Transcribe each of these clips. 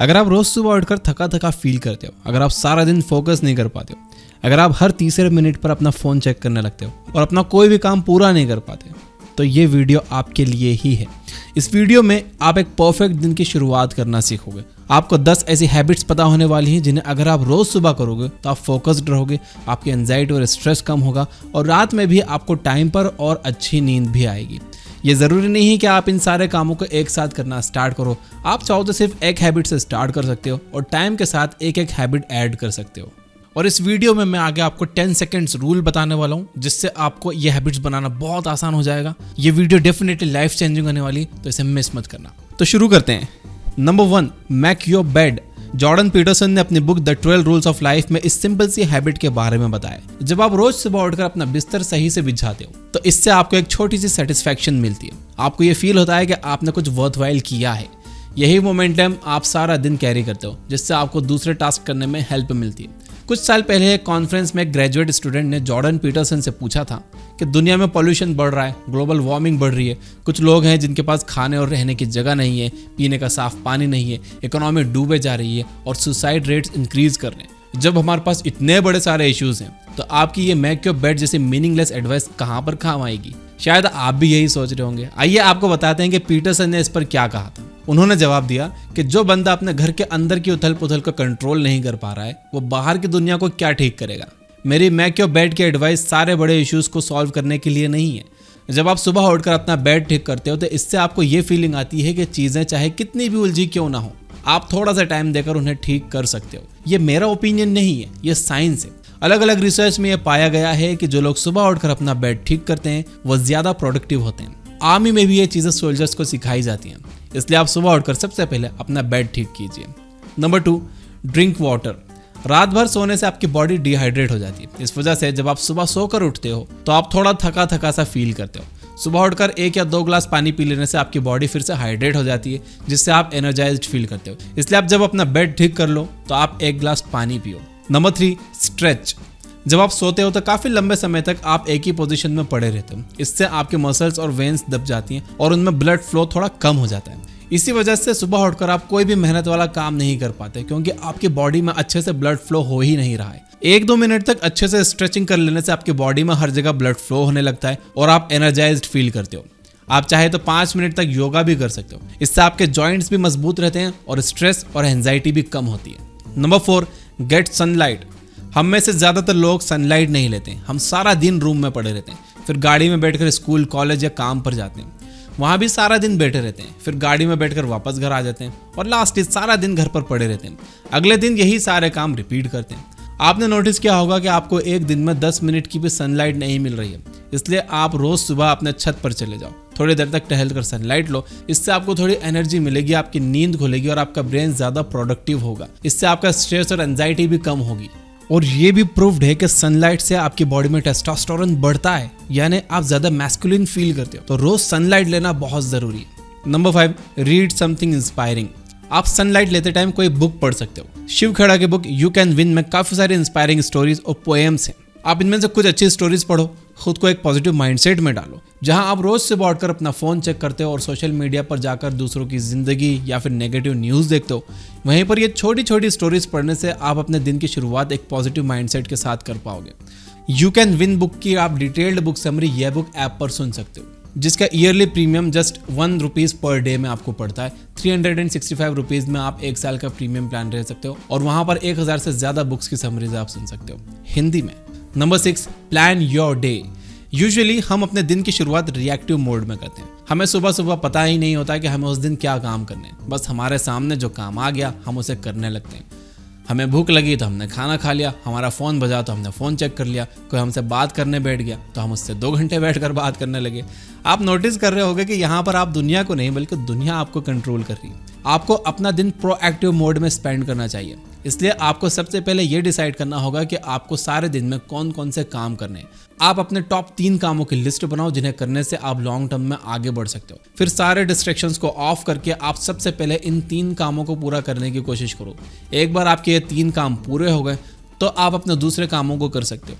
अगर आप रोज सुबह उठकर थका थका फील करते हो, अगर आप सारा दिन फोकस नहीं कर पाते हो, अगर आप हर तीसरे मिनट पर अपना फोन चेक करने लगते हो और अपना कोई भी काम पूरा नहीं कर पाते, तो ये वीडियो आपके लिए ही है। इस वीडियो में आप एक परफेक्ट दिन की शुरुआत करना सीखोगे। आपको 10 ऐसी हैबिट्स पता होने वाली हैं जिन्हें अगर आप रोज सुबह करोगे तो आप फोकस्ड रहोगे, आपकी एंजाइटी और स्ट्रेस कम होगा और रात में भी आपको टाइम पर और अच्छी नींद भी आएगी। ये ज़रूरी नहीं है कि आप इन सारे कामों को एक साथ करना स्टार्ट करो। आप चाहो तो सिर्फ एक हैबिट से स्टार्ट कर सकते हो और टाइम के साथ एक एक हैबिट ऐड कर सकते हो। और इस वीडियो में मैं आगे आपको 10 सेकेंड्स रूल बताने वाला हूँ, जिससे आपको ये हैबिट्स बनाना बहुत आसान हो जाएगा। ये वीडियो डेफिनेटली लाइफ चेंजिंग होने वाली, तो इसे मिस मत करना। तो शुरू करते हैं। Number 1, make your bed. Jordan Peterson ने अपनी book the 12 rules of life में इस सिंपल सी हैबिट के बारे में बताया। जब आप रोज सुबह उठकर अपना बिस्तर सही से बिछाते हो तो इससे आपको एक छोटी सी सेटिस्फैक्शन मिलती है। आपको ये फील होता है कि आपने कुछ वर्थवाइल किया है। यही मोमेंटम आप सारा दिन कैरी करते हो, जिससे आपको दूसरे टास्क करने में हेल्प मिलती है। कुछ साल पहले एक कॉन्फ्रेंस में एक ग्रेजुएट स्टूडेंट ने जॉर्डन पीटरसन से पूछा था कि दुनिया में पॉल्यूशन बढ़ रहा है, ग्लोबल वार्मिंग बढ़ रही है, कुछ लोग हैं जिनके पास खाने और रहने की जगह नहीं है, पीने का साफ पानी नहीं है, इकोनॉमी डूबे जा रही है और सुसाइड रेट्स इंक्रीज कर रहे हैं। जब हमारे पास इतने बड़े सारे इश्यूज हैं तो आपकी ये मेक योर बेड जैसी मीनिंगलेस एडवाइस कहाँ पर काम आएगी? शायद आप भी यही सोच रहे होंगे। आइए आपको बताते हैं कि पीटरसन ने इस पर क्या कहा था। उन्होंने जवाब दिया कि जो बंदा अपने घर के अंदर की उथल पुथल को कंट्रोल नहीं कर पा रहा है, वो बाहर की दुनिया को क्या ठीक करेगा। मेरी मेक योर बेड की एडवाइस सारे बड़े इश्यूज को सॉल्व करने के लिए नहीं है। जब आप सुबह उठकर अपना बेड ठीक करते हो तो इससे आपको ये फीलिंग आती है कि चीजें चाहे कितनी भी उलझी क्यों ना हो, आप थोड़ा सा टाइम देकर उन्हें ठीक कर सकते हो। ये मेरा ओपिनियन नहीं है, ये साइंस है। अलग अलग रिसर्च में यह पाया गया है कि जो लोग सुबह उठकर अपना बेड ठीक करते हैं वो ज्यादा प्रोडक्टिव होते हैं। आर्मी में भी ये चीजें सोल्जर्स को सिखाई जाती हैं, इसलिए आप सुबह उठकर सबसे पहले अपना बेड ठीक कीजिए। Number 2, drink water. रात भर सोने से आपकी बॉडी डिहाइड्रेट हो जाती है। इस वजह से जब आप सुबह सोकर उठते हो तो आप थोड़ा थका थका सा फील करते हो। सुबह उठकर 1 या 2 ग्लास पानी पी लेने से आपकी बॉडी फिर से हाइड्रेट हो जाती है, जिससे आप एनर्जाइज्ड फील करते हो। इसलिए आप जब अपना बेड ठीक कर लो तो आप 1 ग्लास पानी पियो। Number 3, stretch. जब आप सोते हो तो काफी लंबे समय तक आप एक ही पोजीशन में पड़े रहते हो। इससे आपके मसल्स और वेन्स दब जाती हैं और उनमें ब्लड फ्लो थोड़ा कम हो जाता है। इसी वजह से सुबह उठकर आप कोई भी मेहनत वाला काम नहीं कर पाते, क्योंकि आपकी बॉडी में अच्छे से ब्लड फ्लो हो ही नहीं रहा है। 1-2 मिनट तक अच्छे से स्ट्रेचिंग कर लेने से आपकी बॉडी में हर जगह ब्लड फ्लो होने लगता है और आप एनर्जाइज्ड फील करते हो। आप चाहे तो 5 मिनट तक योगा भी कर सकते हो। इससे आपके जॉइंट्स भी मजबूत रहते हैं और स्ट्रेस और एंजाइटी भी कम होती है। Number 4, get sunlight. हम में से ज्यादातर लोग सनलाइट नहीं लेते। हम सारा दिन रूम में पड़े रहते हैं, फिर गाड़ी में बैठकर स्कूल, कॉलेज या काम पर जाते हैं, वहां भी सारा दिन बैठे रहते हैं, फिर गाड़ी में बैठकर वापस घर आ जाते हैं और लास्ट सारा दिन घर पर पड़े रहते हैं। अगले दिन यही सारे काम रिपीट करते हैं। आपने नोटिस किया होगा कि आपको एक दिन में 10 मिनट की भी सनलाइट नहीं मिल रही है। इसलिए आप रोज सुबह अपने छत पर चले जाओ, थोड़ी देर तक टहल कर सनलाइट लो। इससे आपको थोड़ी एनर्जी मिलेगी, आपकी नींद खुलेगी और आपका ब्रेन ज्यादा प्रोडक्टिव होगा। इससे आपका स्ट्रेस और एंजाइटी भी कम होगी। और ये भी प्रूव्ड है कि सनलाइट से आपकी बॉडी में टेस्टोस्टेरोन बढ़ता है, यानी आप ज्यादा मैस्कुलिन फील करते हो। तो रोज सनलाइट लेना बहुत जरूरी है। Number 5, read something inspiring. आप सनलाइट लेते टाइम कोई बुक पढ़ सकते हो। शिव खेड़ा की बुक यू कैन विन में काफी सारी इंस्पायरिंग स्टोरीज और पोएम्स हैं। आप इनमें से कुछ अच्छी स्टोरीज पढ़ो, खुद को एक पॉजिटिव माइंडसेट में डालो। जहां आप रोज सुबह उठकर अपना फोन चेक करते हो और सोशल मीडिया पर जाकर दूसरों की जिंदगी या फिर नेगेटिव न्यूज देखते हो, वहीं पर ये छोटी छोटी स्टोरीज पढ़ने से आप अपने दिन की शुरुआत एक पॉजिटिव माइंडसेट के साथ कर पाओगे। यू कैन विन बुक की आप डिटेल्ड बुक समरी यह बुक ऐप पर सुन सकते हो, जिसका yearly premium just ₹1 per day में आपको पड़ता है। 365 रुपीज में आप 1 साल का प्रीमियम प्लान रह सकते हो और वहां पर 1000 से ज्यादा बुक्स की समरीज आप सुन सकते हो हिंदी में। Number 6, plan your day. Usually हम अपने दिन की शुरुआत रिएक्टिव मोड में करते हैं। हमें सुबह सुबह पता ही नहीं होता कि हमें उस दिन क्या काम करने हैं। बस हमारे सामने जो काम आ गया हम उसे करने लगते हैं। हमें भूख लगी तो हमने खाना खा लिया, हमारा फ़ोन बजा तो हमने फ़ोन चेक कर लिया, कोई हमसे बात करने बैठ गया तो हम उससे 2 घंटे बैठकर बात करने लगे। आप नोटिस कर रहे होंगे कि यहाँ पर आप दुनिया को नहीं बल्कि दुनिया आपको कंट्रोल कर रही है। आपको अपना दिन प्रोएक्टिव मोड में स्पेंड करना चाहिए। इसलिए आपको सबसे पहले ये डिसाइड करना होगा कि आपको सारे दिन में कौन कौन से काम करने हैं। आप अपने टॉप 3 कामों की लिस्ट बनाओ जिन्हें करने से आप लॉन्ग टर्म में आगे बढ़ सकते हो। फिर सारे डिस्ट्रैक्शंस को ऑफ करके आप सबसे पहले इन 3 कामों को पूरा करने की कोशिश करो। एक बार आपके ये 3 काम पूरे हो गए तो आप अपने दूसरे कामों को कर सकते हो।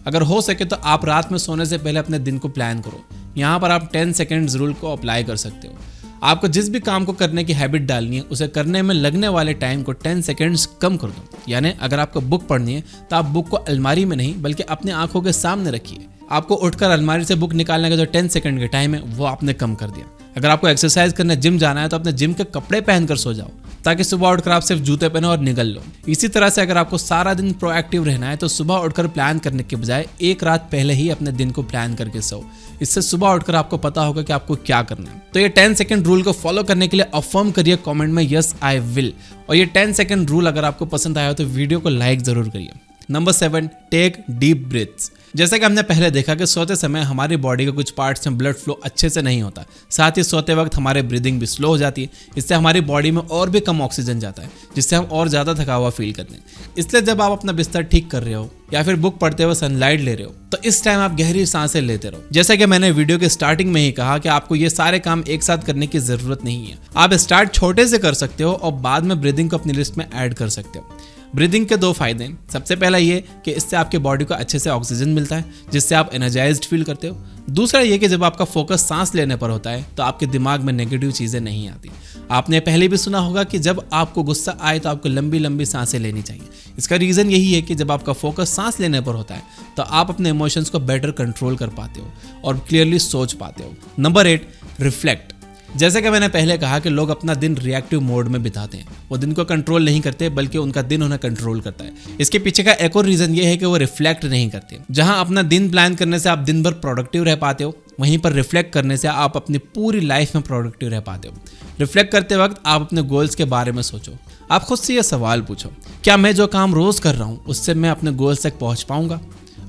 अगर हो सके तो आप रात में सोने से पहले अपने दिन को प्लान करो। यहाँ पर आप 10 सेकेंड्स रूल को अप्लाई कर सकते हो। आपको जिस भी काम को करने की हैबिट डालनी है उसे करने में लगने वाले टाइम को 10 सेकेंड्स कम कर दो। यानी अगर आपको बुक पढ़नी है तो आप बुक को अलमारी में नहीं बल्कि अपनी आंखों के सामने रखिए। आपको उठकर अलमारी से बुक निकालने का जो 10 सेकंड का टाइम है वो आपने कम कर दिया। अगर आपको एक्सरसाइज करने जिम जाना है तो अपने जिम के कपड़े पहनकर सो जाओ ताकि सुबह उठकर आप सिर्फ जूते पहनो और निकल लो। इसी तरह से अगर आपको सारा दिन प्रोएक्टिव रहना है तो सुबह उठकर प्लान करने के बजाय एक रात पहले ही अपने दिन को प्लान करके सो। इससे सुबह उठकर आपको पता होगा कि आपको क्या करना है। तो ये 10 सेकंड रूल को फॉलो करने के लिए अफर्म करिए कमेंट में यस आई विल। और ये 10 सेकंड रूल अगर आपको पसंद आया तो वीडियो को लाइक जरूर करिए। Number 7, take deep breaths. जैसा कि हमने पहले देखा कि सोते समय हमारी बॉडी के कुछ पार्ट्स में ब्लड फ्लो अच्छे से नहीं होता, साथ ही सोते वक्त हमारे ब्रीदिंग भी स्लो हो जाती है। इससे हमारी बॉडी में और भी कम ऑक्सीजन जाता है जिससे हम और ज़्यादा थका हुआ फील करते हैं। इसलिए जब आप अपना बिस्तर ठीक कर रहे हो या फिर बुक पढ़ते हुए सनलाइट ले रहे हो तो इस टाइम आप गहरी सांसें लेते रहो। जैसा कि मैंने वीडियो के स्टार्टिंग में ही कहा कि आपको ये सारे काम एक साथ करने की जरूरत नहीं है। आप स्टार्ट छोटे से कर सकते हो और बाद में ब्रीदिंग को अपनी लिस्ट में ऐड कर सकते हो। ब्रीदिंग के 2 फायदे हैं। सबसे पहला ये कि इससे आपके बॉडी को अच्छे से ऑक्सीजन मिलता है जिससे आप एनर्जाइज्ड फील करते हो। दूसरा ये कि जब आपका फोकस सांस लेने पर होता है तो आपके दिमाग में नेगेटिव चीज़ें नहीं आती। आपने पहले भी सुना होगा कि जब आपको गुस्सा आए तो आपको लंबी लंबी सांसें लेनी चाहिए। इसका रीज़न यही है कि जब आपका फोकस सांस लेने पर होता है तो आप अपने इमोशंस को बेटर कंट्रोल कर पाते हो और क्लियरली सोच पाते हो। Number 8, reflect. जैसे कि मैंने पहले कहा कि लोग अपना दिन रिएक्टिव मोड में बिताते हैं। वो दिन को कंट्रोल नहीं करते बल्कि उनका दिन उन्हें कंट्रोल करता है। इसके पीछे का एक और रीज़न ये है कि वो रिफ्लेक्ट नहीं करते। जहां अपना दिन प्लान करने से आप दिन भर प्रोडक्टिव रह पाते हो, वहीं पर रिफ्लेक्ट करने से आप अपनी पूरी लाइफ में प्रोडक्टिव रह पाते हो। रिफ्लेक्ट करते वक्त आप अपने गोल्स के बारे में सोचो। आप खुद से ये सवाल पूछो, क्या मैं जो काम रोज़ कर रहा हूँ उससे मैं अपने गोल्स तक पहुँच पाऊँगा?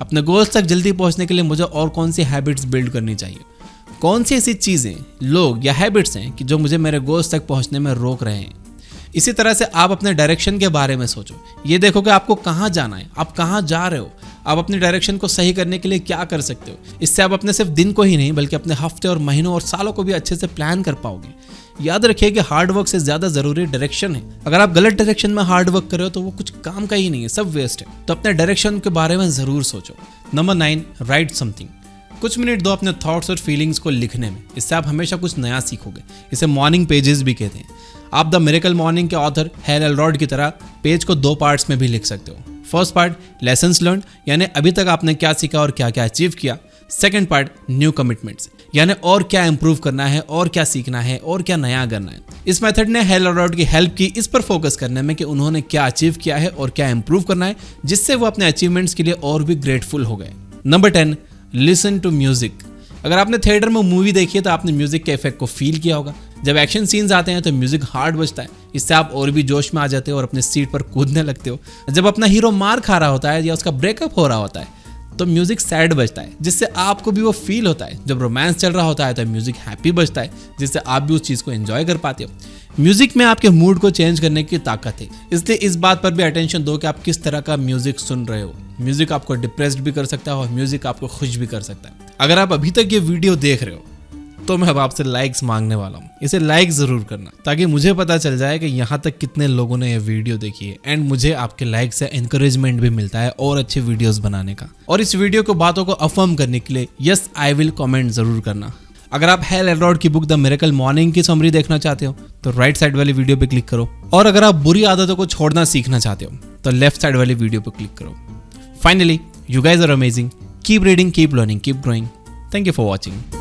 अपने गोल्स तक जल्दी पहुँचने के लिए मुझे और कौन सी हैबिट्स बिल्ड करनी चाहिए? कौन सी ऐसी चीज़ें, लोग या हैबिट्स हैं कि जो मुझे मेरे गोल्स तक पहुंचने में रोक रहे हैं? इसी तरह से आप अपने डायरेक्शन के बारे में सोचो। ये देखो कि आपको कहाँ जाना है, आप कहाँ जा रहे हो, आप अपनी डायरेक्शन को सही करने के लिए क्या कर सकते हो। इससे आप अपने सिर्फ दिन को ही नहीं बल्कि अपने हफ्ते और महीनों और सालों को भी अच्छे से प्लान कर पाओगे। याद रखिए कि हार्ड वर्क से ज़्यादा ज़रूरी डायरेक्शन है। अगर आप गलत डायरेक्शन में हार्ड वर्क कर रहे हो तो वो कुछ काम का ही नहीं है, सब वेस्ट है। तो अपने डायरेक्शन के बारे में ज़रूर सोचो। Number 9, right something. कुछ मिनट दो अपने थॉट्स और फीलिंग्स को लिखने में। इससे आप हमेशा कुछ नया सीखोगे। इसे मॉर्निंग पेजेस भी कहते हैं। आप द मिरेकल मॉर्निंग के ऑथर हैल एल्रॉड की तरह पेज को 2 पार्ट्स में भी लिख सकते हो। फर्स्ट पार्ट लेसन्स लर्न, यानी अभी तक आपने क्या सीखा और क्या क्या अचीव किया। सेकंड पार्ट न्यू कमिटमेंट्स, यानी और क्या इंप्रूव करना है और क्या सीखना है और क्या नया करना है। इस मेथड ने हैल एल्रॉड की हेल्प की इस पर फोकस करने में कि उन्होंने क्या अचीव किया है और क्या इंप्रूव करना है, जिससे वो अपने अचीवमेंट्स के लिए और भी ग्रेटफुल हो गए। Number 10, listen to music. अगर आपने थिएटर में मूवी देखी है तो आपने म्यूजिक के इफेक्ट को फील किया होगा। जब एक्शन सीन्स आते हैं तो म्यूजिक हार्ड बजता है। इससे आप और भी जोश में आ जाते हो और अपने सीट पर कूदने लगते हो। जब अपना हीरो मार खा रहा होता है या उसका ब्रेकअप हो रहा होता है तो म्यूजिक सैड बजता है, जिससे आपको भी वो फील होता है। जब रोमांस चल रहा होता है तो म्यूजिक हैप्पी बजता है, जिससे आप भी उस चीज़ को एंजॉय कर पाते हो। म्यूजिक में आपके मूड को चेंज करने की ताकत है, इसलिए इस बात पर भी अटेंशन दो कि आप किस तरह का म्यूजिक सुन रहे हो। म्यूजिक आपको डिप्रेस्ड भी कर सकता है और म्यूजिक आपको खुश भी कर सकता है। अगर आप अभी तक ये वीडियो देख रहे हो तो मैं अब आपसे लाइक्स मांगने वाला हूँ। इसे लाइक जरूर करना ताकि मुझे पता चल जाए कि यहाँ तक कितने लोगों ने ये वीडियो देखी है। एंड मुझे आपके लाइक से एनकरेजमेंट भी मिलता है और अच्छे वीडियोस बनाने का। और इस वीडियो को बातों को अफर्म करने के लिए यस आई विल कमेंट जरूर करना। अगर आप हैल एल्रॉड की बुक द मिरेकल मॉर्निंग की समरी देखना चाहते हो तो राइट साइड वाली वीडियो पे क्लिक करो। और अगर आप बुरी आदतों को छोड़ना सीखना चाहते हो तो लेफ्ट साइड वाली वीडियो पे क्लिक करो। Finally, you guys are amazing. Keep reading, keep learning, keep growing. Thank you for watching.